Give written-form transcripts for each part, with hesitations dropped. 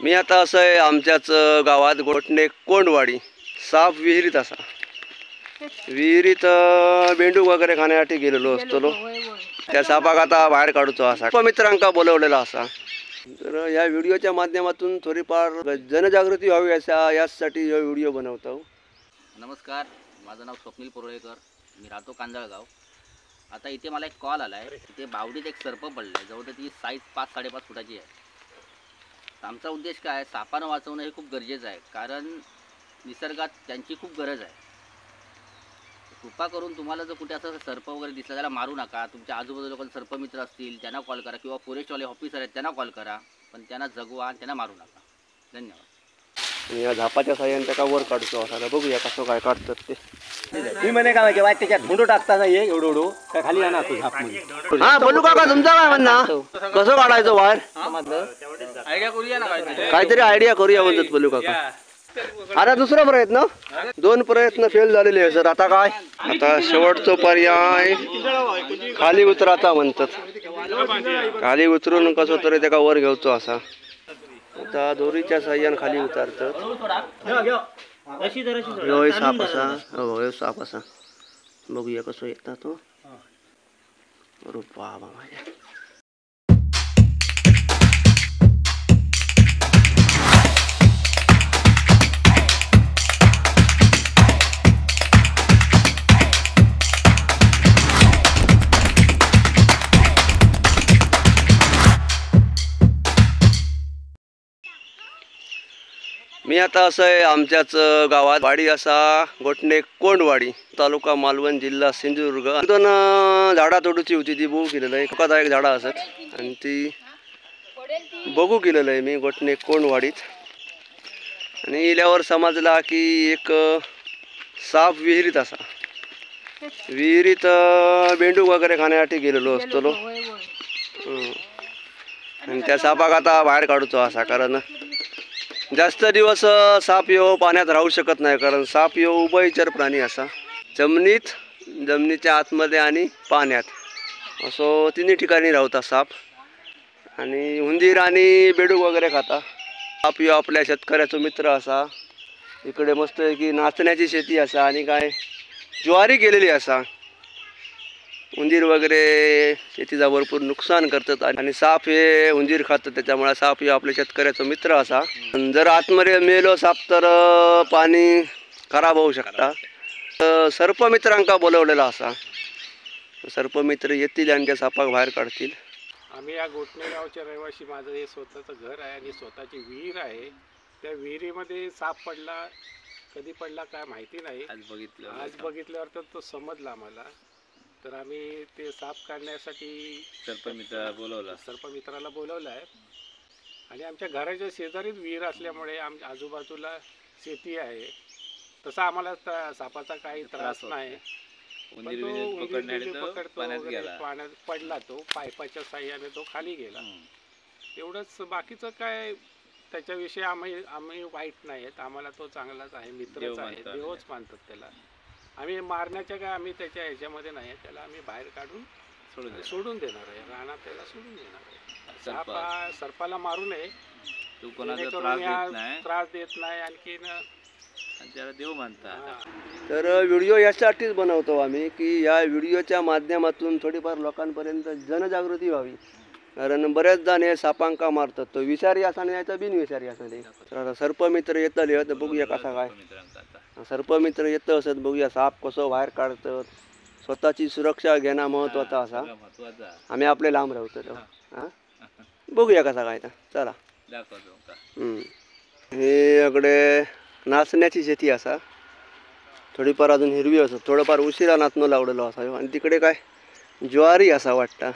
मी आता असं आहे आमच्याच गावात गोटणे कोंडवाडी साप विहिरीत असा विहिरीत बेंडूक वगैरे खाण्यासाठी गेलेलो असतो. त्या सापाक आता बाहेर काढूचो असा मित्रांका बोलवलेला असा. तर या व्हिडिओच्या माध्यमातून थोडीफार जनजागृती व्हावी असा यासाठी हा व्हिडिओ बनवतो. नमस्कार, माझं नाव स्वप्नील पोरळेकर. मी राहतो कांजळगाव. आता इथे मला एक कॉल आला आहे. इथे बावडीत एक सर्प पडलं आहे. जवळ त्याची साईज 5-5.5 फुटाची आहे. आमचा उद्देश काय आहे, सापानं वाचवणं हे खूप गरजेचं आहे. कारण निसर्गात त्यांची खूप गरज आहे. कृपा करून तुम्हाला जर कुठे असं सर्प वगैरे दिसला त्याला मारू नका. तुमच्या आजूबाजूला कोण सर्पमित्र असतील त्यांना कॉल करा, किंवा फॉरेस्टवाले ऑफिसर आहेत त्यांना कॉल करा. पण त्यांना जगवा आणि त्यांना मारू नका. धन्यवाद. या झापाच्या साह्याने त्याला वर काढतो असा. बघूया कसं काय काढतात ते. मी म्हणे काय माहिती त्याच्यात धुंडो टाकता ये एवढं काय खाली आणा तू झाप मध्ये. हा बोलू काका, तुमचा काय म्हणणं, कसं काढायचं बाहेर? आयडिया करूया ना काहीतरी आयडिया करूया म्हणतात बोलू काका. आता दुसरा प्रयत्न, 2 प्रयत्न फेल झालेले आहे सर. आता काय, आता शेवटचा पर्याय खाली उतराचा म्हणतात. खाली उतरून कसं तरी त्याला वर घेऊचो असा. आता दोरीच्या साह्याने खाली उतारतात. साप असा, हो साप असा. बघूया कसं येतात तो. अरे बाबा माझ्या. मी आता असं आहे आमच्याच गावात वाडी असा गोटणे कोंडवाडी, तालुका मालवण, जिल्हा सिंधुदुर्ग. 2 झाडा तोडूची होती ती बघू केलेलं आहे. धोकादायक झाडा असत आणि ती बघू केलेलं आहे मी गोटणे कोंडवाडीत. आणि इल्यावर समजला की एक साप विहिरीत असा विहिरीत बेंडूक वगैरे खाण्यासाठी गेलेलो असतो. आणि त्या सापाक आता बाहेर काढूचो असा. कारण जास्त दिवस साप येऊ पाण्यात राहू शकत नाही. कारण साप येऊ उभयचर प्राणी असा. जमिनीच्या आतमध्ये आणि पाण्यात असं तिन्ही ठिकाणी राहता साप. आणि उंदीर आणि बेडूक वगैरे खाता. साप येऊ आपल्या शेतकऱ्याचा मित्र असा. इकडे मस्त की नाचण्याची शेती असा आणि काय ज्वारी केलेली असा. उंदीर वगैरे शेतीचा भरपूर नुकसान करतात आणि साप हे उंदीर खातात. त्याच्यामुळे साप हे आपल्या शेतकऱ्याचा मित्र असा. जर आतमध्ये मेलो साप तर पाणी खराब होऊ शकता. सर्पमित्रांका बोलवलेला असा. सर्पमित्र येतील आणि त्या सापाक बाहेर काढतील. आम्ही या गोटणे गावच्या रहिवासी. माझं हे स्वतःचं घर आहे आणि स्वतःची विहीर आहे. त्या विहिरीमध्ये साप पडला. कधी पडला काय माहिती नाही. आज बघितल्यावर तर तो समजला आम्हाला. तर आम्ही ते साप काढण्यासाठी सर्पमित्राला बोलवलं आहे. आणि आमच्या घराच्या शेजारीच विहीर असल्यामुळे आमच्या आजूबाजूला शेती आहे. तसा आम्हाला सापाचा काही त्रास नाही. पाण्यात पडला तो, पाईपाच्या साह्याने तो खाली गेला. एवढंच. बाकीचं काय त्याच्याविषयी आम्ही वाईट नाही आहेत. आम्हाला तो चांगलाच आहे, मित्रच आहे, देवच मानतात त्याला. आम्ही मारण्याच्या काय आम्ही त्याच्या ह्याच्यामध्ये नाही. त्याला आम्ही बाहेर काढून सोडून देणार आहे. रानात त्याला सोडून देणार आहे. सर्पाला मारू नये. तू कोणाला त्रास देत नाही. आणखीन त्याला देव मानता. तर व्हिडिओ यासाठीच बनवतो आम्ही की या व्हिडिओच्या माध्यमातून थोडीफार लोकांपर्यंत जनजागृती व्हावी. कारण बऱ्याच जण हे सापांका मारतात. तो विषारी असा नाही तर बिनविषारी असा नाही. तर सर्पमित्र येतले तर बघूया कसा काय. सर्पमित्र येतं असत. बघूया साप कसं बाहेर काढतात. स्वतःची सुरक्षा घेणं महत्त्वाचा असा. आम्ही आपले लांब राहतो. हां बघूया कसा काय. तर चला. हे इकडे नाचण्याची शेती असा. थोडीफार अजून हिरवी असत. थोडंफार उशिरा नाचणं लावलेलं असा. आणि तिकडे काय ज्वारी असा वाटतं.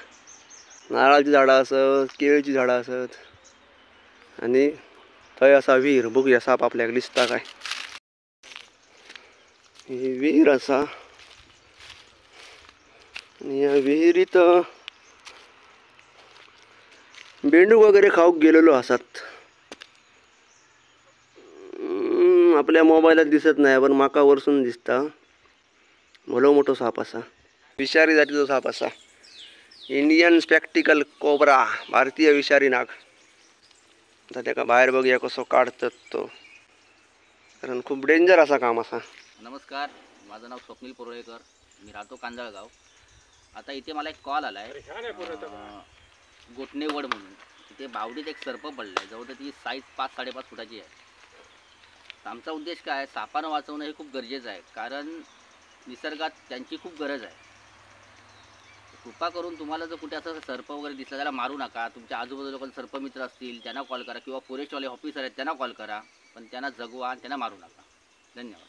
नारळाची झाडं असत, केळीची झाडं असत. आणि थंय असा विहीर. बघूया साप आपल्याकडे दिसता काय. ही विहीर असा. आणि या विहिरीत बेंडूक वगैरे खाऊक गेलेलो असत. आपल्या मोबाईलात दिसत नाही पण माका वरसून दिसता. भलो मोठो साप असा. विषारी जातीचा साप असा. इंडियन स्पेक्टिकल कोब्रा, भारतीय विषारी नाग. आता त्याका बाहेर बघूया कसो काढतात तो, कारण खूप डेंजर असा काम असा. नमस्कार, माझं नाव स्वप्नील पोरळेकर, मी राहतो कांजळगाव. आता इथे मला एक कॉल आला आहे गोटणेवड म्हणून. तिथे बावडीत एक सर्प पडला आहे, जवळ ती साईज 5-5.5 फुटाची आहे. तर आमचा उद्देश काय आहे, सापानं वाचवणं हे खूप गरजेचं आहे, कारण निसर्गात त्यांची खूप गरज आहे. कृपा करून तुम्हाला जर कुठे असं सर्प वगैरे दिसला त्याला मारू नका. तुमच्या आजूबाजूला कोण सर्पमित्र असतील त्यांना कॉल करा, किंवा फॉरेस्टवाले ऑफिसर आहेत त्यांना कॉल करा, पण त्यांना जगवा आणि त्यांना मारू नका. धन्यवाद.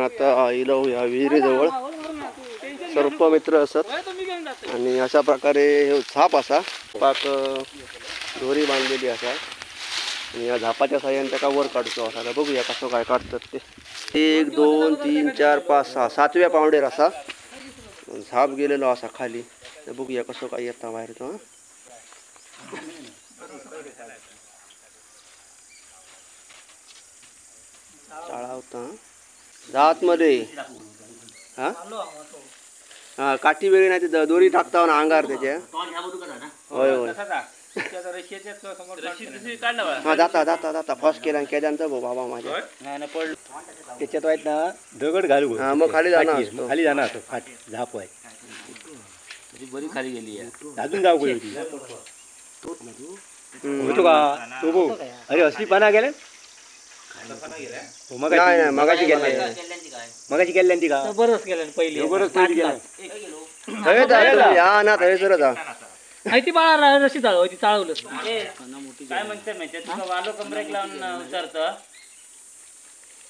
आता आईलो या विहिरीजवळ सर्प मित्र असत आणि अशा प्रकारे हे झाप असा पाक दोरी बांधलेली असा आणि या झापाच्या साह्याने त्याका वर काढतो असा. आता बघूया कसं काय काढतात ते. 1 2 3 4 5 6 7व्या पावडेर असा झाप गेलेलो असा खाली. तर बघूया कसं काय येता बाहेर तो. चाळा होता जात मध्ये हा हा काठी वेळी नाही ते दोरी टाकता ना अंगार त्याच्या. होय होय हा जाता जाता जाता फर्स्ट केला केल्यांचा भाऊ बाबा माझ्या त्याच्यात आहेत ना दगड घालू. हा मग खाली जाणार असतो. खाली जाणार असतो झाप आहे बरी खाली गेली आहे. अजून जाऊ होती होतो का तो भाऊ. अरे असली पाना गेले नाही नाही मगाशी गेले मगाशी गेल्या ती का बरंच गेलं पहिले बरंच पहिली गेला या ना थंयसरच हा. माहिती बाळा रशी चालव ती चाळवलं काय म्हणते माहिती तुला वालो कमरेक लावून उतरतं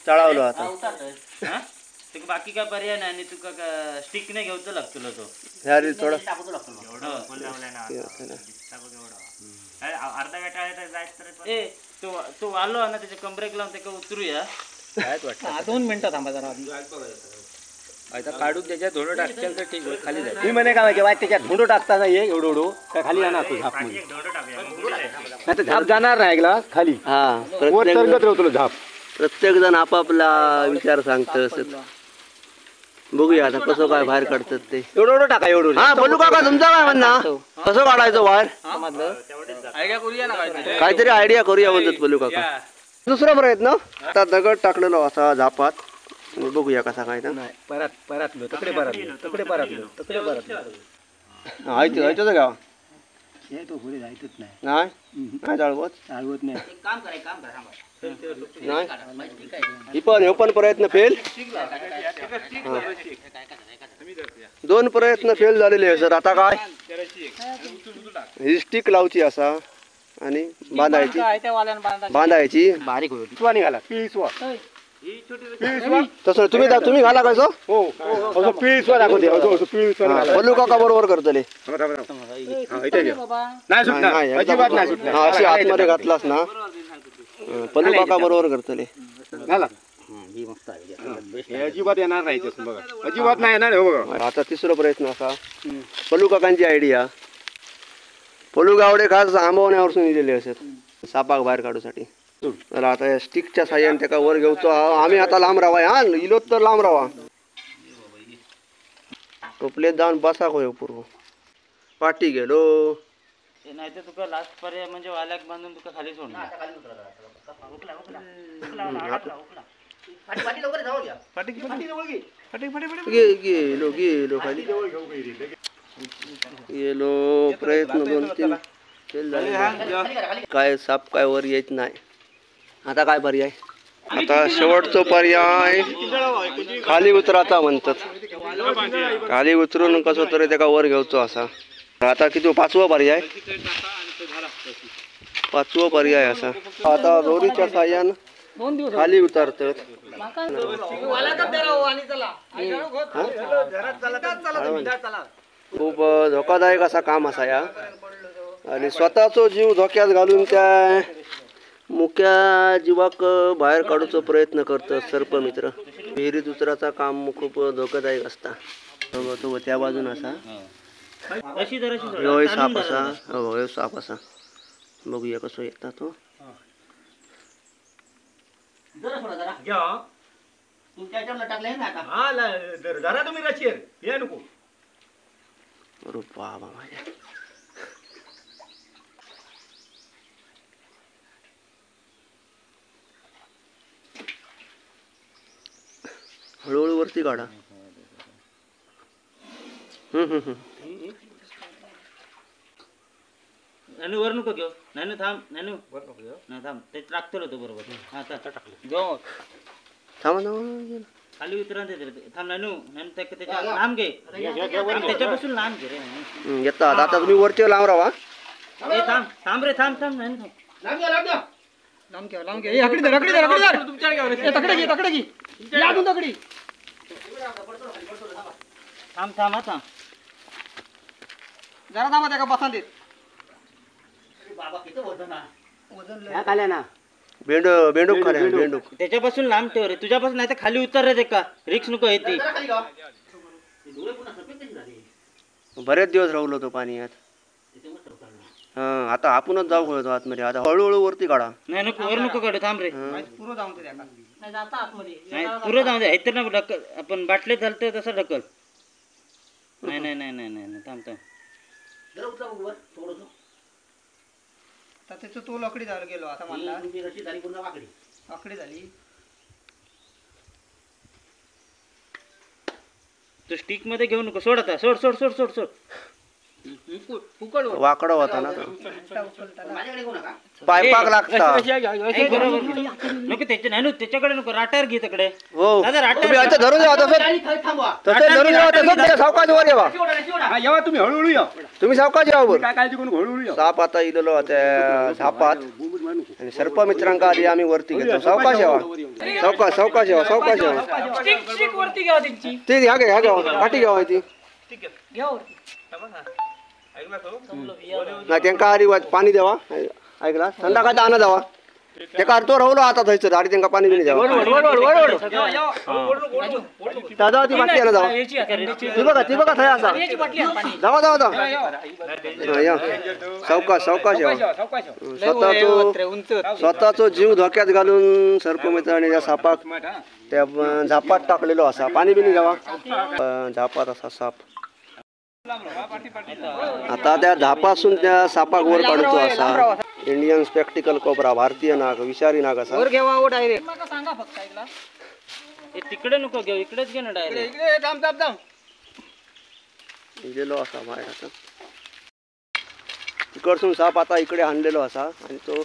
चढावलो आता तुका बाकी काय पर्याय नाही आणि तुका स्टिक नाही घेऊच लागतो तो ह्या रील थोडं अर्धा गाठा जायचं. ए तू वालो ना त्याच्या कमरेक लावून त्याला उतरूया. काय वाटतं 2 मिनिटं थांबा जरा आता काढून त्याच्यात धोंड टाकशील तर ठीक होईल खाली जाईल. मी म्हणे काय वाईट त्याच्यात धोंड टाकता नाही एवढं एवढं काय खाली जाणार तो झाप मध्ये नाही तर झाप जाणार नाही ऐकला खाली हा. वर तरंगत राहतो झाप. प्रत्येक जण आपापला विचार सांगत असत. बघूया आता कसं काय बाहेर काढतात ते. एवढं एवढं टाका एवढं. हा बोलू काका तुमचा काय म्हणणं कसं काढायचं बाहेर आयडिया करूया ना काहीतरी आयडिया करूया म्हणतात बोलू काका. दुसरा प्रयत्न आता दगड टाकलेलो असा झापात आणि बघूया कसा काय ना. नाही परत परतलो तकडे परतलो तकडे परतलो तकडे परतलो ऐकतो का हे तो पुढे जायचंच नाही नाही नाही चालवत चालवत नाही. एक काम करा नाही हे पण प्रयत्न फेल. 2 प्रयत्न फेल झालेले आहे सर. आता काय ही स्टिक लावची असा आणि बांधायची त्या वाल्यानं बांधा बांधायची बारीक होती. पिसवा निघाला पिसवा तसं तुम्ही घाला कसं हो असं पिसवा दाखवते असं पिसवा निघाला. बोलू काका बरोबर करतले नाही सुटणार नाही, अजिबात नाही सुटणार. हा, अशी आतमध्ये घातलास ना पल्लू काका बरोबर करतले. झाला हे अजिबात येणार नाही तसं बघा अजिबात नाही येणार हो बघा. आता तिसरा प्रयत्न असा पल्लू काकांची आयडिया. पल्लू गावडे खास आंबवण्यावरसून दिलेले असत सापाक बाहेर काढूसाठी. तर आता या स्टिकच्या साह्याने त्याका वर घेऊचो. आम्ही आता लांब राहा हा इलोत तर लांब राहा. टोपलेत जाऊन बसा होय पूर्व पाठी गेलो. नाही तर तुका लास्ट पर्याय म्हणजे वाल्याक बांधून तुका खाली सोडणार. गेलो गेलो खाली गेलो. प्रयत्न 2-3 फेल झाले. काय साप काय वर येत नाही. आता काय पर्याय. आता शेवटचा पर्याय खाली उतराचा म्हणतात. खाली उतरून कसं तरी त्याका वर घेऊचो असा. आता किती 5वा पर्याय 5वा पर्याय असा. आता दोरीच्या साह्यान 2 दिवस खाली उतरतात. खूप धोकादायक असा काम असा या. आणि स्वतःचो जीव धोक्यात घालून त्या मुक्या जीवाक बाहेर काढूचो प्रयत्न करतात सर्पमित्र. विहिरीत उतराचा काम खूप धोकादायक असता. तो त्या बाजून असा ह्यो साप असा. हो ह्यो साप असा. बघूया कसं येता तो. जरा तुम्ही रचेर हे नको अरे बाबा माझ्या हळूहळू वरती काढा. नानू वर नको घेऊ. नानू थांब. नानू वर नको घेऊ. नाही थांब. ते टाकतो होतो बरोबर. हा आता टाकलं. घेऊ. थांबा थांबा. खाली उतरा ते थांब. नानू नानू त्याच्या लांब घे. त्याच्यापासून लांब घे रे नानू. येतात आता तुम्ही वरती लांब राहा. ए थांब थांब रे थांब थांब नानू थांब. लांब घ्या लांब घ्या. ए, आकडी धर आकडी धर आकडी धर. ए, तकडे घे तकडे घे. या अजून तकडी. थांब थांब हा थांब. जरा थांबा त्या का बसा देत. बाबा किती वजन आहे. ह्या खाल्या ना बेंडूक खाल्या बेंडूक. त्याच्यापासून लांब ठेव रे. तुझ्यापासून नाही तर खाली उतर रे ते का. रिक्स नको येते. बरेच दिवस राहुलो तो पाणी यात. हा आता आपणच जाऊ खोलतो आतमध्ये. आता हळूहळू वरती काढा. नाही नको वर नको काढू. थांब रे. पुरं जाऊन दे त्याला. नाही जाता आतमध्ये. नाही पुरं जाऊ दे. इतर ना ढकल. आपण बाटले चालतंय तसं ढकल. नाही नाही नाही नाही नाही थांब थांब. तर त्याचं तो लकडी झालं गेलो आता म्हणला. आकडी झाली. तो स्टिक मध्ये घेऊ नको. सोड आता. सोड सोड सोड सोड सोड. वाकडा होता ना पायपाक लागता. नको त्याच्या नाही त्याच्याकडे नको. राटार घे तिकडे. हो दादा, राटा- तुम्ही आता धरून जावा तसं तसं धरून जावा तसं सावकाश वर येवा. येवा तुम्ही हळूहळू या. तुम्ही सावकाश यावा वर. काय काळजी करून हळूहळू या. साप आता इलेलो त्या झापात आणि सर्प मित्रांका आधी आम्ही वरती घेतो. सावकाश यावा. सावकाश सावकाश यावा. सावकाश यावा. स्टिक वरती घ्या त्यांची. ती घ्या घ्या घ्या काठी घ्यावा ती. घ्या वरती. नाही त्यांका आधी पाणी द्यावा. ऐकला संध्याकाळचा आणा जावा. त्याका तो राहुलो आता थंयसर आणि त्यांना पाणी बिणी द्यावा. दादा ती बाटली आणा जावा. ती बघा थंय असा. जावा जावा जावा. या सावकाश सावकाश यावा. स्वतःचो जीव धोक्यात घालून सर्पमित्राने त्या सापाक त्या झापात टाकलेलो असा. पाणी बिणी द्यावा. झापात असा साप. आता त्या झापासून त्या सापाक वर काढतो असा. इंडियन स्पेक्टिकल कोब्रा भारतीय नाग विषारी नाग असा. वर घ्यावा ओ डायरेक्ट. नका सांगा फक्त ऐकला. तिकडे नको घेऊ. इकडेच घे ना डायरेक्ट. इकडे थांब थांब थांब. गेलो असा बाहेर आता. इकडसून साप आता इकडे आणलेलो असा आणि तो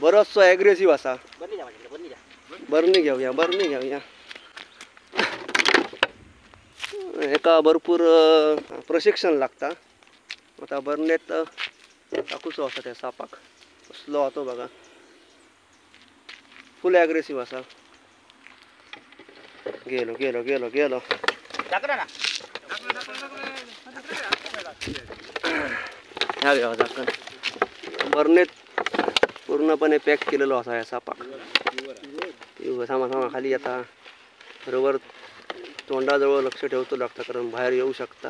बरचसो ॲग्रेसिव्ह असा. बरणी घेऊया बरणी घेऊया. एका भरपूर प्रशिक्षण लागता. आता बरनेत टाकूचो असा त्या सापाक. कसलो होतो बघा. फुल ॲग्रेसिव्ह असा. गेलो गेलो गेलो गेलो. ह्या घ्यावा झाकण. बरनेत पूर्णपणे पॅक केलेलो असा या सापाक. थांबा थांबा खाली आता बरोबर तोंडाजवळ लक्ष ठेवतो लागतं कारण बाहेर येऊ शकता.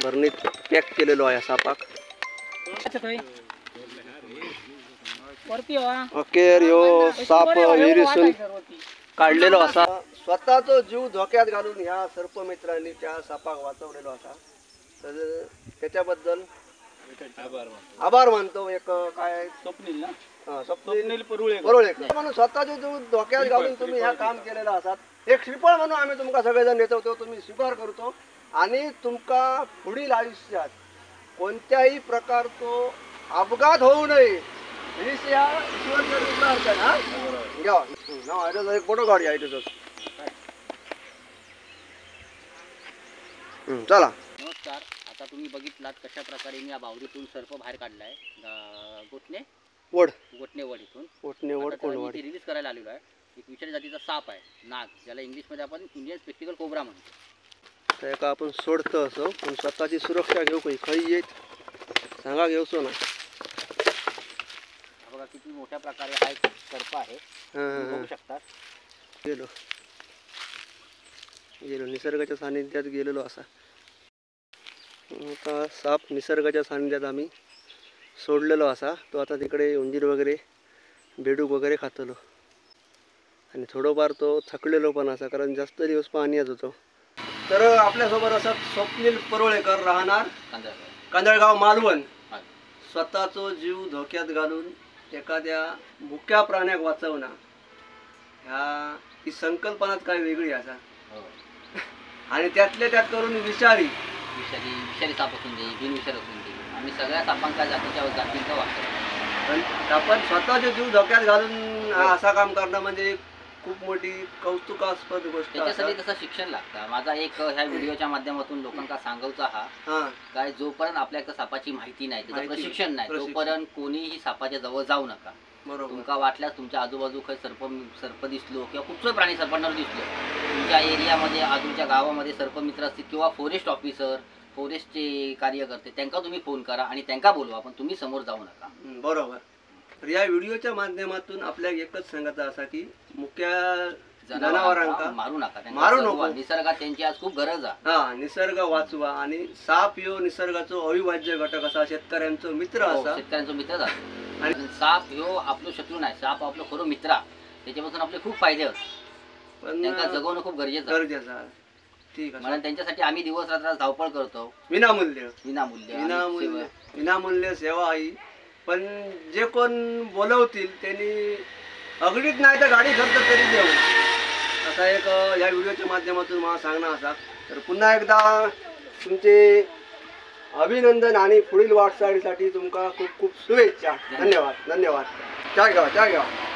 बरणीत पॅक केलेलो आहे सापाक. वरती व्हा. अखेर ह्यो साप विहिरीसून काढलेलो असा. स्वतःचो जीव धोक्यात घालून ह्या सर्पमित्रांनी त्या सापाक वाचवलेलो असा. तर त्याच्याबद्दल आभार मानतो. एक काय स्वप्नील ना. स्वप्नील परुळेकर म्हणून स्वतःचे जीव धोक्यात घालून तुम्ही ह्या काम केलेलं असतात. एक श्रीफळ म्हणून आम्ही तुमका सगळेजण नेतो. तुम्ही स्वीकार करतो आणि तुमका पुढील आयुष्यात कोणत्याही प्रकारचो अपघात होऊ नये हीच या ईश्वरचरणी प्रार्थना. घ्या एक फोटो काढूया इथे. चला. नमस्कार. आता तुम्ही बघितलात कशा प्रकारे मी या बावडीतून सर्प बाहेर काढलाय. गोटणे वड वड इथून. वड आता कोण मी वड. ते रिलीज करायला आलेलो आहे. एक विषारी जातीचा साप आहे नाग, ज्याला इंग्लिशमध्ये आपण इंडियन स्पेक्टिकल कोब्रा म्हणतो. तर एका आपण सोडतो असो पण स्वतःची सुरक्षा घेऊ काही खाई येत सांगा घेऊसो ना. बघा किती मोठ्या प्रकारे हा एक सर्प आहे. बघू शकता. गेलो गेलो निसर्गाच्या सानिध्यात गेलेलो असा. आता साप निसर्गाच्या सानिध्यात आम्ही सोडलेलो असा. तो आता तिकडे उंदीर वगैरे बेडूक वगैरे खातलो आणि थोडंफार तो थकलेलो पण असा कारण जास्त दिवस पाण्यात होतो. तर आपल्यासोबत असत स्वप्नील परुळेकर राहणार कांदळगाव मालवण. स्वतःचो जीव धोक्यात घालून एखाद्या मुक्या प्राण्याक वाचवणं ही संकल्पनाच काय वेगळी असा हो. आणि त्यातल्या त्यात करून विषारी विषारी साप असून दे, बिनविषारी असून दे, आम्ही सगळ्या सापांचा जातींचा वापर पण आपण स्वतःचे जीव धोक्यात घालून हा असा काम करणं म्हणजे खूप मोठी कौतुकास्पद गोष्ट त्याच्यासाठी असा. तसं शिक्षण लागतं. माझा एक ह्या व्हिडिओच्या माध्यमातून लोकांना सांगायचा हा हा काय, जोपर्यंत आपल्याला सापाची माहिती नाही, त्याचं माहिती, प्रशिक्षण नाही, प्रशिक्षण. तोपर्यंत कोणीही सापाच्या जवळ जाऊ नका. बरोबर तुमका वाटल्यास तुमच्या आजूबाजू काही सर्प दिसलो किंवा कुठचंही प्राणी सर्पांवर दिसलो, तुमच्या एरियामध्ये तुमच्या गावामध्ये सर्पमित्र असतील किंवा फॉरेस्ट ऑफिसर, फॉरेस्टचे कार्यकर्ते, त्यांना तुम्ही फोन करा आणि त्यांना बोलवा, पण तुम्ही समोर जाऊ नका. बरोबर. तर या व्हिडिओच्या माध्यमातून आपल्याला एकच सांगायचं असा की मुख्य जनावरांका मारू नका, त्यांना मारू जगवा. नको. निसर्गात त्यांची आज खूप गरज आहे. हा निसर्ग वाचवा आणि साप ह्यो निसर्गाचो अविभाज्य घटक असा, शेतकऱ्यांचो मित्र हो, असा. शेतकऱ्यांचा मित्रच आहे. आणि आणि साप ह्यो आपलो शत्रू नाही, साप आपलं खरं मित्र आहे. त्याच्यापासून आपले खूप फायदे होतात. पण त्यांना जगवणं खूप गरजेचं आहे. गरजेचं आहे. ठीक आहे. म्हणून त्यांच्यासाठी आम्ही दिवस रात्र धावपळ करतो, विनामूल्य विनामूल्य आणि विनामूल्य सेवा. विनामूल्य सेवा आहे. पण जे कोण बोलवतील त्यांनी अगदीच नाही तर गाडी खर्च तरी देऊ, असा एक या व्हिडिओच्या माध्यमातून मला सांगणं असा. तर पुन्हा एकदा तुमचे अभिनंदन आणि पुढील वाटचालीसाठी तुमका खूप खूप शुभेच्छा. धन्यवाद. धन्यवाद. चाय घ्या.